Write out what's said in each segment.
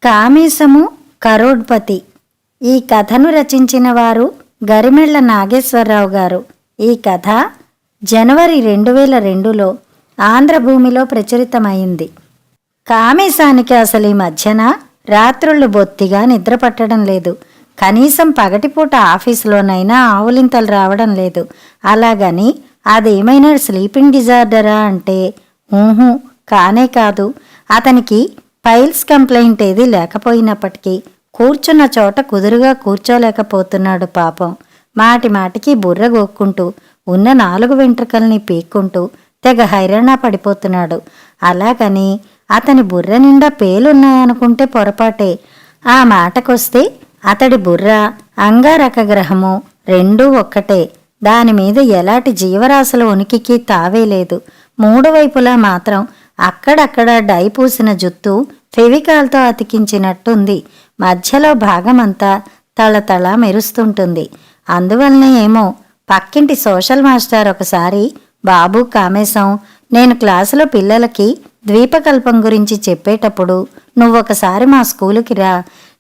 కామేశము కరోడ్పతి. ఈ కథను రచించిన వారు గరిమెళ్ల నాగేశ్వరరావు గారు. ఈ కథ జనవరి 2002లో ఆంధ్రభూమిలో ప్రచురితమైంది. కామేశానికి అసలు ఈ మధ్యన రాత్రుళ్ళు బొత్తిగా నిద్ర పట్టడం లేదు. కనీసం పగటిపూట ఆఫీసులోనైనా ఆవులింతలు రావడం లేదు. అలాగని అదేమైనా స్లీపింగ్ డిజార్డరా అంటే ఊహు కానే కాదు. అతనికి పైల్స్ కంప్లైంట్ ఏది లేకపోయినప్పటికీ కూర్చున్న చోట కుదురుగా కూర్చోలేకపోతున్నాడు పాపం. మాటి మాటికి బుర్ర గోక్కుంటూ ఉన్న 4 వెంట్రుకల్ని పీక్కుంటూ తెగ హైరాణ పడిపోతున్నాడు. అలాగని అతని బుర్ర నిండా పేలున్నాయనుకుంటే పొరపాటే. ఆ మాటకొస్తే అతడి బుర్ర అంగారక గ్రహము రెండూ ఒక్కటే. దానిమీద ఎలాంటి జీవరాశుల ఉనికికి తావేలేదు. 3 వైపులా మాత్రం అక్కడక్కడ డై పూసిన జుత్తు ఫెవికాల్తో అతికించినట్టుంది. మధ్యలో భాగమంతా తళతళ మెరుస్తుంటుంది. అందువల్లనే ఏమో పక్కింటి సోషల్ మాస్టర్ ఒకసారి, బాబు కామేశం, నేను క్లాసులో పిల్లలకి ద్వీపకల్పం గురించి చెప్పేటప్పుడు నువ్వొకసారి మా స్కూలుకి రా,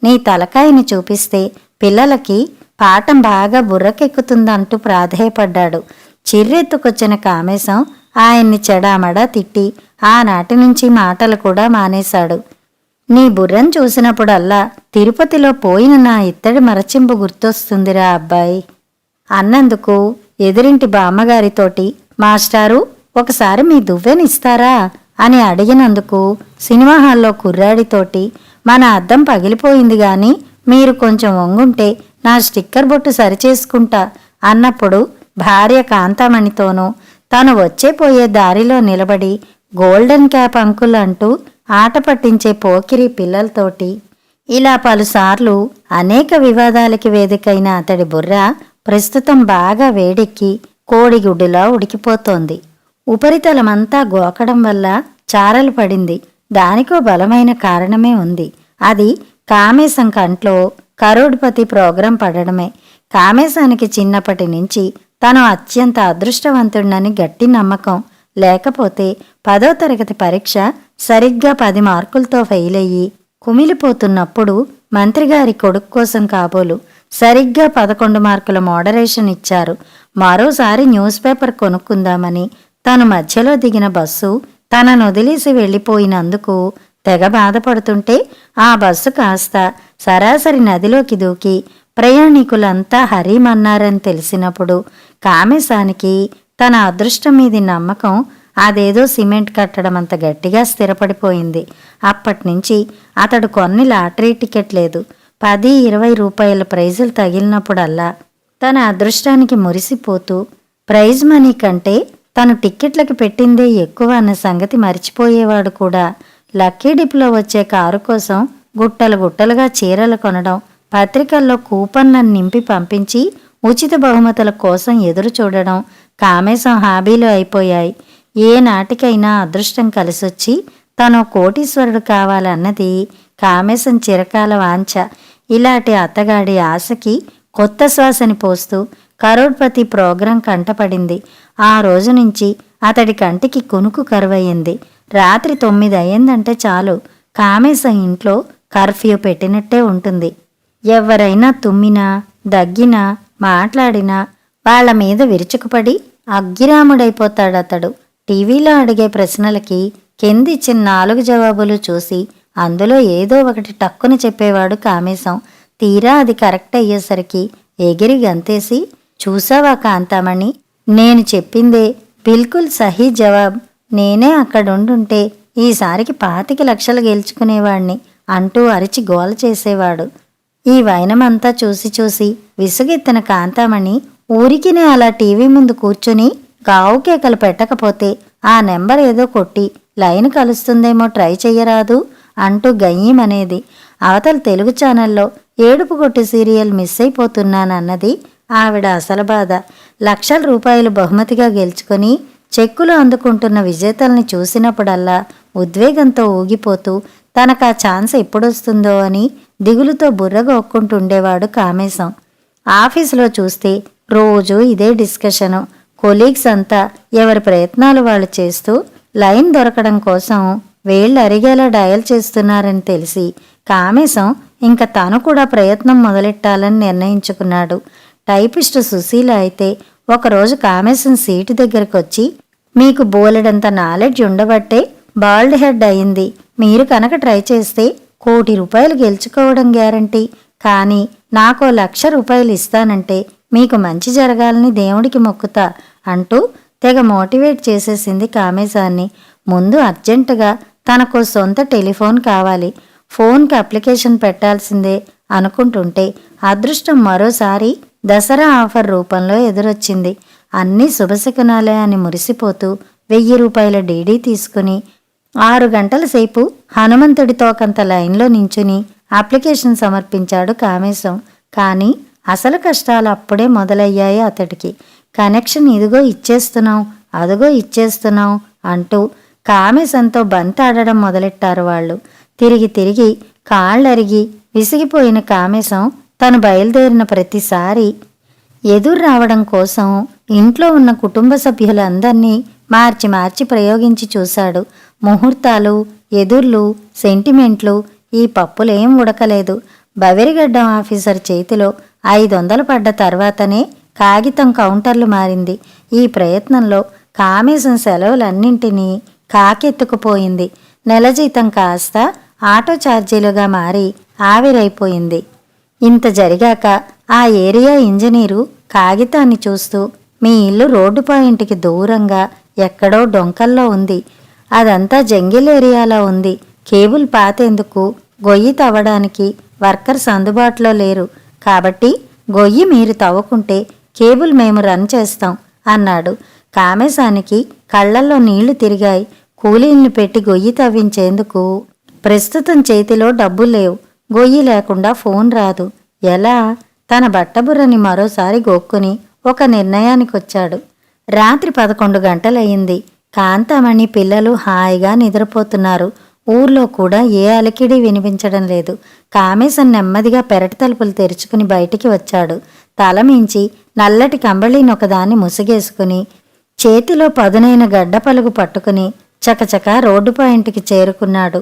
నీ తలకాయని చూపిస్తే పిల్లలకి పాఠం బాగా బుర్రకెక్కుతుందంటూ ప్రాధేయపడ్డాడు. చిర్రెత్తుకొచ్చిన కామేశం ఆయన్ని చెడామడా తిట్టి ఆనాటి నుంచి మాటలు కూడా మానేశాడు. నీ బుర్రను చూసినప్పుడల్లా తిరుపతిలో పోయిన నా ఇత్తడి మరచింపు గుర్తొస్తుందిరా అబ్బాయి అన్నందుకు ఎదురింటి బామ్మగారితోటి, మాస్టారు ఒకసారి మీ దువ్వెనిస్తారా అని అడిగినందుకు సినిమా హాల్లో కుర్రాడితోటి, మన అద్దం పగిలిపోయింది గాని మీరు కొంచెం వంగుంటే నా స్టిక్కర్ బొట్టు సరిచేసుకుంటా అన్నప్పుడు భార్య కాంతామణితోనూ తను వచ్చేపోయే దారిలో నిలబడి గోల్డెన్ క్యాప్ అంకుల్ అంటూ ఆట పట్టించే పోకిరి పిల్లలతోటి ఇలా పలుసార్లు అనేక వివాదాలకి వేదికైన అతడి బుర్ర ప్రస్తుతం బాగా వేడెక్కి కోడిగుడ్డులా ఉడికిపోతోంది. ఉపరితలమంతా గోకడం వల్ల చారలు పడింది. దానికో బలమైన కారణమే ఉంది. అది కామేశం కంట్లో కరోడ్పతి ప్రోగ్రాం పడడమే. కామేశానికి చిన్నప్పటి నుంచి తను అత్యంత అదృష్టవంతుడని గట్టి నమ్మకం. లేకపోతే 10వ తరగతి పరీక్ష సరిగ్గా 10 మార్కులతో ఫెయిల్ అయ్యి కుమిలిపోతున్నప్పుడు మంత్రిగారి కొడుకు కోసం కాబోలు సరిగ్గా 11 మార్కుల మోడరేషన్ ఇచ్చారు. మరోసారి న్యూస్ పేపర్ కొనుక్కుందామని తను మధ్యలో దిగిన బస్సు తనను వదిలేసి వెళ్ళిపోయినందుకు తెగ బాధపడుతుంటే ఆ బస్సు కాస్త సరాసరి నదిలోకి దూకి ప్రయాణికులంతా హరీమన్నారని తెలిసినప్పుడు కామేశానికి తన అదృష్టం మీది నమ్మకం అదేదో సిమెంట్ కట్టడం అంత గట్టిగా స్థిరపడిపోయింది. అప్పటినుంచి అతడు కొన్ని లాటరీ టికెట్ లేదు. 10-20 రూపాయల ప్రైజులు తగిలినప్పుడల్లా తన అదృష్టానికి మురిసిపోతూ ప్రైజ్ మనీ కంటే తను టిక్కెట్లకి పెట్టిందే ఎక్కువ అన్న సంగతి మర్చిపోయేవాడు కూడా. లక్కీ డిప్లో వచ్చే కారు కోసం గుట్టలు గుట్టలుగా చీరలు కొనడం, పత్రికల్లో కూపన్లను నింపి పంపించి ఉచిత బహుమతుల కోసం ఎదురు చూడడం కామేశం హాబీలు అయిపోయాయి. ఏ నాటికైనా అదృష్టం కలిసొచ్చి తను కోటీశ్వరుడు కావాలన్నది కామేశం చిరకాల వాంఛ. ఇలాంటి అత్తగాడి ఆశకి కొత్త శ్వాసని పోస్తూ కరోడ్పతి ప్రోగ్రాం కంటపడింది. ఆ రోజు నుంచి అతడి కంటికి కునుకు కరువయ్యింది. రాత్రి 9 అయ్యిందంటే చాలు కామేశం ఇంట్లో కర్ఫ్యూ పెట్టినట్టే ఉంటుంది. ఎవరైనా తుమ్మినా దగ్గినా మాట్లాడినా వాళ్ల మీద విరుచుకుపడి అగ్గిరాముడైపోతాడతడు. టీవీలో అడిగే ప్రశ్నలకి కిందిచ్చిన 4 జవాబులు చూసి అందులో ఏదో ఒకటి టక్కుని చెప్పేవాడు కామేశం. తీరా అది కరెక్ట్ అయ్యేసరికి ఎగిరి గంతేసి, చూసావా కాంతామణి, నేను చెప్పిందే బిల్కుల్ సహీ జవాబ్, నేనే అక్కడుండుంటే ఈసారికి 25 లక్షలు గెలుచుకునేవాణ్ణి అంటూ అరిచి గోల చేసేవాడు. ఈ వైనమంతా చూసి చూసి విసుగెత్తిన కాంతామణి ఊరికినే అలా టీవీ ముందు కూర్చుని గావు కేకలు పెట్టకపోతే ఆ నెంబర్ ఏదో కొట్టి లైన్ కలుస్తుందేమో ట్రై చెయ్యరాదు అంటూ గయ్యమనేది. అవతల తెలుగు ఛానల్లో ఏడుపు కొట్టు సీరియల్ మిస్ అయిపోతున్నానన్నది ఆవిడ అసలు బాధ. లక్షల రూపాయలు బహుమతిగా గెలుచుకొని చెక్కులు అందుకుంటున్న విజేతల్ని చూసినప్పుడల్లా ఉద్వేగంతో ఊగిపోతూ తనకా ఛాన్స్ ఎప్పుడొస్తుందో అని దిగులుతో బుర్రగొక్కుంటుండేవాడు కామేశం. ఆఫీసులో చూస్తే రోజూ ఇదే డిస్కషను. కొలీగ్స్ అంతా ఎవరి ప్రయత్నాలు వాళ్ళు చేస్తూ లైన్ దొరకడం కోసం వేళ్ళు అరిగేలా డయల్ చేస్తున్నారని తెలిసి కామేశం ఇంక తను కూడా ప్రయత్నం మొదలెట్టాలని నిర్ణయించుకున్నాడు. టైపిస్టు సుశీల అయితే ఒకరోజు కామేశం సీటు దగ్గరకు వచ్చి, మీకు బోలెడంత నాలెడ్జ్ ఉండబట్టే బాల్డ్ హెడ్ అయింది. మీరు కనుక ట్రై చేస్తే ₹1,00,00,000 గెలుచుకోవడం గ్యారంటీ. కానీ నాకో ₹1,00,000 ఇస్తానంటే మీకు మంచి జరగాలని దేవుడికి మొక్కుతా అంటూ తెగ మోటివేట్ చేసేసింది కామేశాన్ని. ముందు అర్జెంటుగా తనకో సొంత టెలిఫోన్ కావాలి, ఫోన్కి అప్లికేషన్ పెట్టాల్సిందే అనుకుంటుంటే అదృష్టం మరోసారి దసరా ఆఫర్ రూపంలో ఎదురొచ్చింది. అన్నీ శుభశకునాలే అని మురిసిపోతూ ₹1,000 డీడీ తీసుకుని 6 గంటల సేపు హనుమంతుడితో కొంత లైన్లో నించుని అప్లికేషన్ సమర్పించాడు కామేశం. కానీ అసలు కష్టాలు అప్పుడే మొదలయ్యాయి అతడికి. కనెక్షన్ ఇదిగో ఇచ్చేస్తున్నాం, అదిగో ఇచ్చేస్తున్నాం అంటూ కామేశంతో బంతాడడం మొదలెట్టారు వాళ్ళు. తిరిగి తిరిగి కాళ్ళరిగి విసిగిపోయిన కామేశం తను బయలుదేరిన ప్రతిసారి ఎదురు రావడం కోసం ఇంట్లో ఉన్న కుటుంబ సభ్యులందర్నీ మార్చి మార్చి ప్రయోగించి చూశాడు. ముహూర్తాలు, ఎదుర్లు, సెంటిమెంట్లు, ఈ పప్పులేం ఉడకలేదు. బవిరిగడ్డం ఆఫీసర్ చేతిలో 500 పడ్డ తర్వాతనే కాగితం కౌంటర్లు మారింది. ఈ ప్రయత్నంలో కామేశం సెలవులన్నింటినీ కాకెత్తుకుపోయింది. నెల జీతం కాస్త ఆటో ఛార్జీలుగా మారి ఆవిరైపోయింది. ఇంత జరిగాక ఆ ఏరియా ఇంజనీరు కాగితాన్ని చూస్తూ, మీ ఇల్లు రోడ్డు పాయింట్కి దూరంగా ఎక్కడో డొంకల్లో ఉంది. అదంతా జంగిల్ ఏరియాలో ఉంది. కేబుల్ పాతేందుకు, గొయ్యి తవ్వడానికి వర్కర్స్ అందుబాటులో లేరు. కాబట్టి గొయ్యి మీరు తవ్వుకుంటే కేబుల్ మేము రన్ చేస్తాం అన్నాడు. కామేశానికి కళ్లల్లో నీళ్లు తిరిగాయి. కూలీల్ని పెట్టి గొయ్యి తవ్వించేందుకు ప్రస్తుతం చేతిలో డబ్బులు లేవు. గొయ్యి లేకుండా ఫోన్ రాదు. ఎలా? తన బట్టబుర్రని మరోసారి గోక్కుని ఒక నిర్ణయానికొచ్చాడు. రాత్రి 11 గంటలయ్యింది. కాంతామణి పిల్లలు హాయిగా నిద్రపోతున్నారు. ఊర్లో కూడా ఏ అలికిడి వినిపించడం లేదు. కామేశం నెమ్మదిగా పెరటి తలుపులు తెరుచుకుని బయటికి వచ్చాడు. తలమించి నల్లటి కంబళీనొకదాన్ని ముసుగేసుకుని చేతిలో పదునైన గడ్డ పలుగు పట్టుకుని చకచక రోడ్డు పాయింట్కి చేరుకున్నాడు.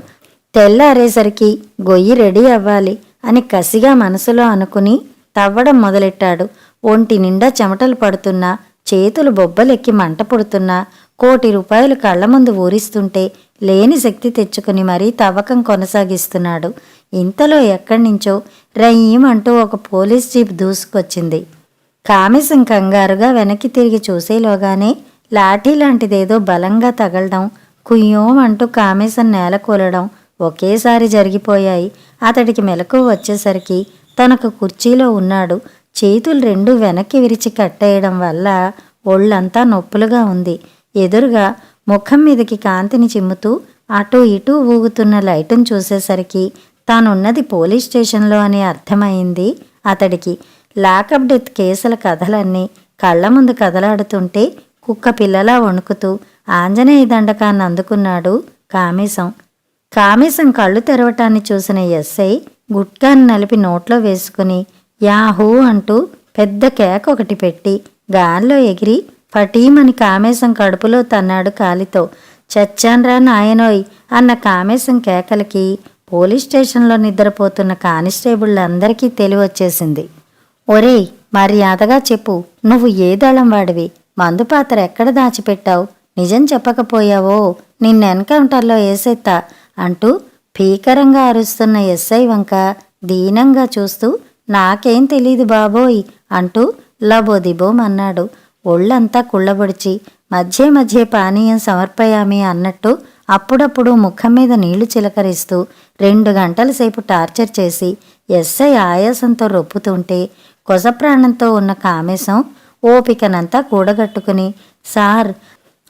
తెల్లారేసరికి గొయ్యి రెడీ అవ్వాలి అని కసిగా మనసులో అనుకుని తవ్వడం మొదలెట్టాడు. ఒంటి నిండా చెమటలు పడుతున్నా, చేతులు బొబ్బలెక్కి మంట పుడుతున్నా, ₹1,00,00,000 కళ్ల ముందు ఊరిస్తుంటే లేని శక్తి తెచ్చుకుని మరీ తవ్వకం కొనసాగిస్తున్నాడు. ఇంతలో ఎక్కడ్నించో రయ్యమంటూ ఒక పోలీస్ జీప్ దూసుకొచ్చింది. కామేశం కంగారుగా వెనక్కి తిరిగి చూసేలోగానే లాఠీ లాంటిదేదో బలంగా తగలడం, కుయ్యోమంటూ కామేశం నేలకూలడం ఒకేసారి జరిగిపోయాయి. అతడికి మెలకువ వచ్చేసరికి తనకు కుర్చీలో ఉన్నాడు. చేతులు రెండూ వెనక్కి విరిచి కట్టేయడం వల్ల ఒళ్ళంతా నొప్పులుగా ఉంది. ఎదురుగా ముఖం మీదకి కాంతిని చిమ్ముతూ అటూ ఇటూ ఊగుతున్న లైటును చూసేసరికి తానున్నది పోలీస్ స్టేషన్లో అని అర్థమైంది అతడికి. లాకప్ డెత్ కేసుల కథలన్నీ కళ్ల ముందు కదలాడుతుంటే కుక్క పిల్లలా వణుకుతూ ఆంజనేయ దండకాన్ని అందుకున్నాడు కామేశం. కామేశం కళ్ళు తెరవటాన్ని చూసిన ఎస్ఐ గుట్కాన్ని నలిపి నోట్లో వేసుకుని యాహూ అంటూ పెద్ద కేక ఒకటి పెట్టి గాల్లో ఎగిరి ఫటీమని కామేశం కడుపులో తన్నాడు కాలితో. చచ్చాన్రా నాయనోయ్ అన్న కామేశం కేకలకి పోలీస్ స్టేషన్లో నిద్రపోతున్న కానిస్టేబుళ్ళందరికీ తెలివొచ్చేసింది. ఒరేయ్, మర్యాదగా చెప్పు, నువ్వు ఏ దళం వాడివి? మందుపాత్ర ఎక్కడ దాచిపెట్టావు? నిజం చెప్పకపోయావో నిన్న ఎన్కౌంటర్లో వేసేత్తా అంటూ భీకరంగా అరుస్తున్న ఎస్ఐ వంక దీనంగా చూస్తూ నాకేం తెలీదు బాబోయ్ అంటూ లబోదిబోమన్నాడు. ఒళ్ళంతా కుళ్ళబొడిచి మధ్య మధ్య పానీయం సమర్పయామి అన్నట్టు అప్పుడప్పుడు ముఖం మీద నీళ్లు చిలకరిస్తూ 2 గంటల సేపు టార్చర్ చేసి ఎస్ఐ ఆయాసంతో రొప్పుతుంటే కొసప్రాణంతో ఉన్న కామేశం ఓపికనంతా కూడగట్టుకుని, సార్,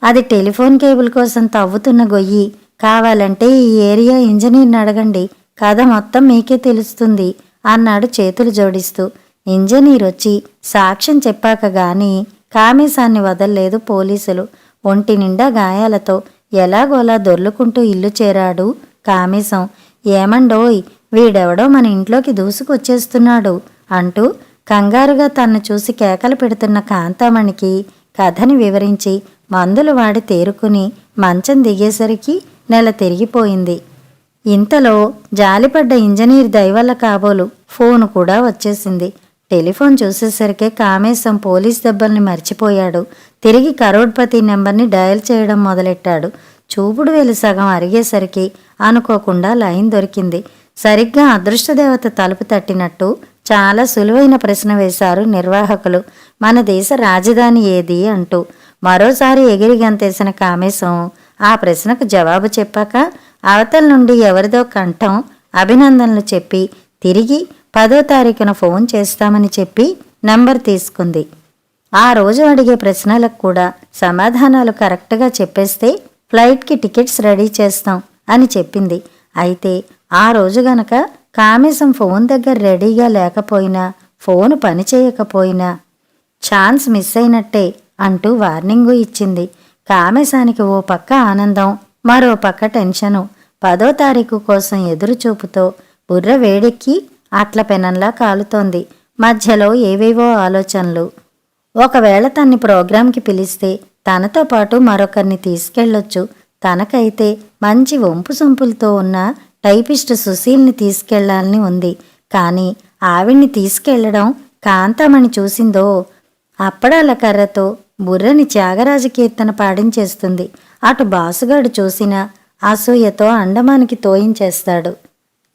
అది టెలిఫోన్ కేబుల్ కోసం తవ్వుతున్న గొయ్యి. కావాలంటే ఈ ఏరియా ఇంజనీర్ని అడగండి, కథ మొత్తం మీకే తెలుస్తుంది అన్నాడు చేతులు జోడిస్తూ. ఇంజనీర్ వచ్చి సాక్ష్యం చెప్పాక గాని కామేశాన్ని వదల్లేదు పోలీసులు. ఒంటి నిండా గాయాలతో ఎలాగోలా దొర్లుకుంటూ ఇల్లు చేరాడు కామేశం. ఏమండోయ్, వీడెవడో మన ఇంట్లోకి దూసుకొచ్చేస్తున్నాడు అంటూ కంగారుగా తన్ను చూసి కేకలు పెడుతున్న కాంతామణికి కథని వివరించి మందులు వాడి తేరుకుని మంచం దిగేసరికి నెల తిరిగిపోయింది. ఇంతలో జాలిపడ్డ ఇంజనీర్ దయవల్ల కాబోలు ఫోను కూడా వచ్చేసింది. టెలిఫోన్ చూసేసరికే కామేశం పోలీస్ దెబ్బల్ని మర్చిపోయాడు. తిరిగి కరోడ్పతి నెంబర్ని డయల్ చేయడం మొదలెట్టాడు. చూపుడు వేలు సగం అరిగేసరికి అనుకోకుండా లైన్ దొరికింది. సరిగ్గా అదృష్టదేవత తలుపు తట్టినట్టు చాలా సులువైన ప్రశ్న వేశారు నిర్వాహకులు. మన దేశ రాజధాని ఏది అంటూ. మరోసారి ఎగిరి గంతేసిన కామేశం ఆ ప్రశ్నకు జవాబు చెప్పాక అవతల నుండి ఎవరిదో కంఠం అభినందనలు చెప్పి తిరిగి 10వ తారీఖున ఫోన్ చేస్తామని చెప్పి నంబర్ తీసుకుంది. ఆ రోజు అడిగే ప్రశ్నలకు కూడా సమాధానాలు కరెక్ట్గా చెప్పేస్తే ఫ్లైట్కి టికెట్స్ రెడీ చేస్తాం అని చెప్పింది. అయితే ఆ రోజు గనక కామేశం ఫోన్ దగ్గర రెడీగా లేకపోయినా, ఫోను పనిచేయకపోయినా ఛాన్స్ మిస్ అయినట్టే అంటూ వార్నింగు ఇచ్చింది. కామేశానికి ఓ పక్క ఆనందం, మరో పక్క టెన్షను. 10వ తారీఖు కోసం ఎదురుచూపుతో బుర్ర వేడెక్కి అట్ల పెనంలా కాలుతోంది. మధ్యలో ఏవేవో ఆలోచనలు. ఒకవేళ తన్ని ప్రోగ్రాంకి పిలిస్తే తనతో పాటు మరొకరిని తీసుకెళ్ళొచ్చు. తనకైతే మంచి వంపు సొంపులతో ఉన్న టైపిస్ట్ సుశీల్ని తీసుకెళ్లాలని ఉంది. కానీ ఆవిడ్ని తీసుకెళ్లడం కాంతామణి చూసిందో అప్పడాల కర్రతో బుర్రని త్యాగరాజ కీర్తన పాడించేస్తుంది. అటు బాసుగాడు చూసినా అసూయతో అండమానికి తోయించేస్తాడు.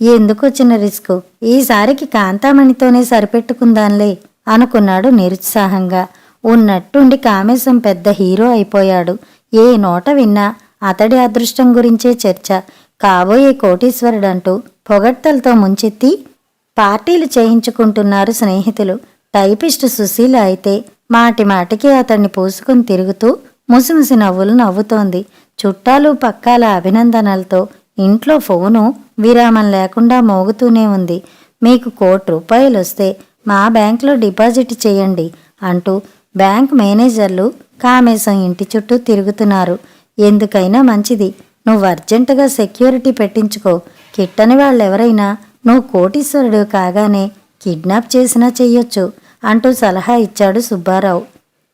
ఎందుకొచ్చిన రిస్కు, ఈసారికి కాంతామణితోనే సరిపెట్టుకుందాంలే అనుకున్నాడు నిరుత్సాహంగా. ఉన్నట్టుండి కామేశం పెద్ద హీరో అయిపోయాడు. ఏ నోట విన్నా అతడి అదృష్టం గురించే చర్చ. కాబోయే కోటీశ్వరుడంటూ పొగడ్తలతో ముంచెత్తి పార్టీలు చేయించుకుంటున్నారు స్నేహితులు. టైపిస్ట్ సుశీల అయితే మాటి మాటికి అతన్ని పూసుకుని తిరుగుతూ ముసిముసి నవ్వులు నవ్వుతోంది. చుట్టాలు పక్కాల అభినందనలతో ఇంట్లో ఫోను విరామం లేకుండా మోగుతూనే ఉంది. మీకు ₹1,00,00,000 వస్తే మా బ్యాంకులో డిపాజిట్ చేయండి అంటూ బ్యాంక్ మేనేజర్లు కామేశం ఇంటి చుట్టూ తిరుగుతున్నారు. ఎందుకైనా మంచిది, నువ్వు అర్జెంటుగా సెక్యూరిటీ పెట్టించుకో. కిట్టని వాళ్ళెవరైనా నువ్వు కోటీశ్వరుడు కాగానే కిడ్నాప్ చేసినా చెయ్యొచ్చు అంటూ సలహా ఇచ్చాడు సుబ్బారావు.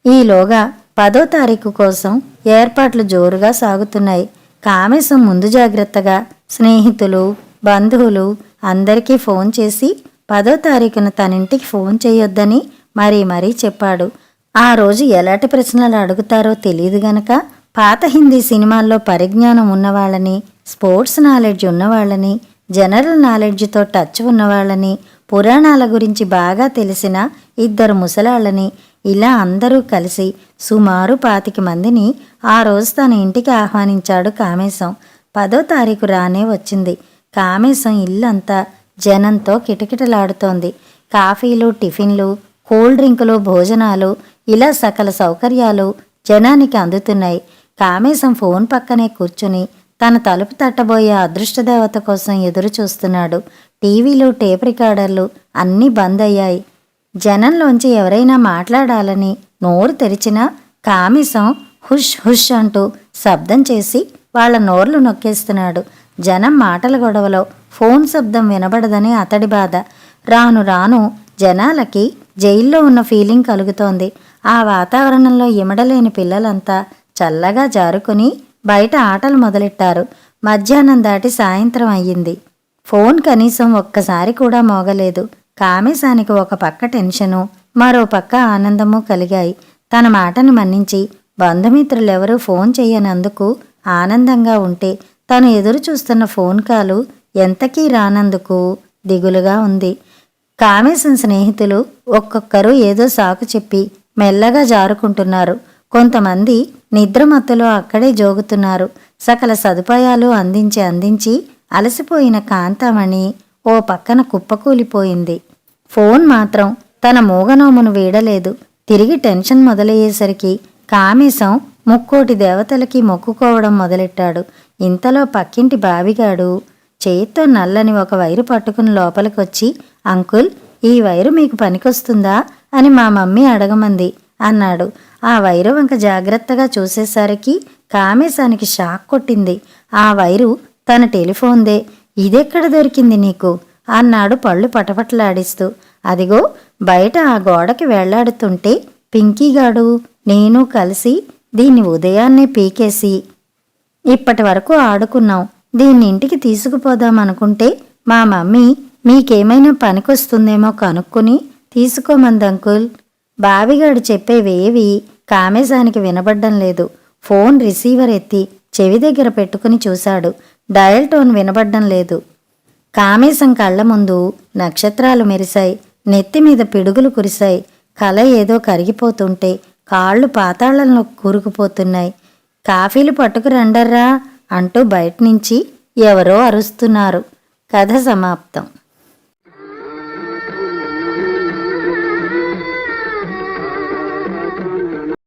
ఈలోగా 10వ తారీఖు కోసం ఏర్పాట్లు జోరుగా సాగుతున్నాయి. కామేశం ముందు జాగ్రత్తగా స్నేహితులు, బంధువులు అందరికీ ఫోన్ చేసి 10వ తారీఖున తనింటికి ఫోన్ చేయొద్దని మరీ చెప్పాడు. ఆ రోజు ఎలాంటి ప్రశ్నలు అడుగుతారో తెలియదు గనక పాత హిందీ సినిమాల్లో పరిజ్ఞానం ఉన్నవాళ్ళని, స్పోర్ట్స్ నాలెడ్జ్ ఉన్నవాళ్ళని, జనరల్ నాలెడ్జ్తో టచ్ ఉన్నవాళ్ళని, పురాణాల గురించి బాగా తెలిసిన 2 ముసలాళ్ళని, ఇలా అందరూ కలిసి సుమారు 25 మందిని ఆ రోజు తన ఇంటికి ఆహ్వానించాడు కామేశం. 10వ తారీఖు రానే వచ్చింది. కామేశం ఇల్లంతా జనంతో కిటకిటలాడుతోంది. కాఫీలు, టిఫిన్లు, కూల్ డ్రింకులు, భోజనాలు ఇలా సకల సౌకర్యాలు జనానికి అందుతున్నాయి. కామేశం ఫోన్ పక్కనే కూర్చుని తన తలుపు తట్టబోయే అదృష్టదేవత కోసం ఎదురు చూస్తున్నాడు. టీవీలు, టేప్ రికార్డర్లు అన్నీ బంద్ అయ్యాయి. జనంలోంచి ఎవరైనా మాట్లాడాలని నోరు తెరిచినా కామేశం హుష్ హుష్ అంటూ శబ్దం చేసి వాళ్ళ నోర్లు నొక్కేస్తున్నాడు. జనం మాటల గొడవలో ఫోన్ శబ్దం వినబడదని అతడి బాధ. రాను రాను జనాలకి జైల్లో ఉన్న ఫీలింగ్ కలుగుతోంది. ఆ వాతావరణంలో ఇమడలేని పిల్లలంతా చల్లగా జారుకుని బయట ఆటలు మొదలెట్టారు. మధ్యాహ్నం దాటి సాయంత్రం అయ్యింది. ఫోన్ కనీసం ఒక్కసారి కూడా మోగలేదు. కామేశానికి ఒక పక్క టెన్షను, మరో పక్క ఆనందము కలిగాయి. తన మాటను మన్నించి బంధుమిత్రులెవరూ ఫోన్ చెయ్యనందుకు ఆనందంగా ఉంటే తను ఎదురు చూస్తున్న ఫోన్ కాలు ఎంతకీ రానందుకు దిగులుగా ఉంది. కామేశం స్నేహితులు ఒక్కొక్కరు ఏదో సాకు చెప్పి మెల్లగా జారుకుంటున్నారు. కొంతమంది నిద్రమత్తులో అక్కడే జోగుతున్నారు. సకల సదుపాయాలు అందించి అలసిపోయిన కాంతామణి ఓ పక్కన కుప్పకూలిపోయింది. ఫోన్ మాత్రం తన మూగనోమును వీడలేదు. తిరిగి టెన్షన్ మొదలయ్యేసరికి కామేశం ముక్కోటి దేవతలకి మొక్కుకోవడం మొదలెట్టాడు. ఇంతలో పక్కింటి బావిగాడు చేత్తో నల్లని ఒక వైరు పట్టుకుని లోపలికొచ్చి, అంకుల్, ఈ వైరు మీకు పనికొస్తుందా అని మా మమ్మీ అడగమంది అన్నాడు. ఆ వైరు వంక జాగ్రత్తగా చూసేసరికి కామేశానికి షాక్ కొట్టింది. ఆ వైరు తన టెలిఫోన్దే. ఇదెక్కడ దొరికింది నీకు అన్నాడు పళ్ళు పటపటలాడిస్తూ. అదిగో బయట ఆ గోడకి వెళ్లాడుతుంటే పింకీగాడు నేను కలిసి దీన్ని ఉదయాన్నే పీకేసి ఇప్పటి వరకు ఆడుకున్నాం, దీన్ని ఇంటికి తీసుకుపోదామనుకుంటే మా మమ్మీ మీకేమైనా పనికొస్తుందేమో కనుక్కుని తీసుకోమంది అంకుల్. బావిగాడు చెప్పేవేవి కామేశానికి వినబడ్డం లేదు. ఫోన్ రిసీవర్ ఎత్తి చెవి దగ్గర పెట్టుకుని చూశాడు. డయల్ టోన్ వినబడ్డం లేదు. కామేశం కళ్ళ ముందు నక్షత్రాలు మెరిశాయి. నెత్తిమీద పిడుగులు కురిశాయి. కల ఏదో కరిగిపోతుంటే కాళ్ళు పాతాళంలో కూరుకుపోతున్నాయి. కాఫీలు పట్టుకురండర్రా అంటూ బయటనుంచి ఎవరో అరుస్తున్నారు. కథ సమాప్తం.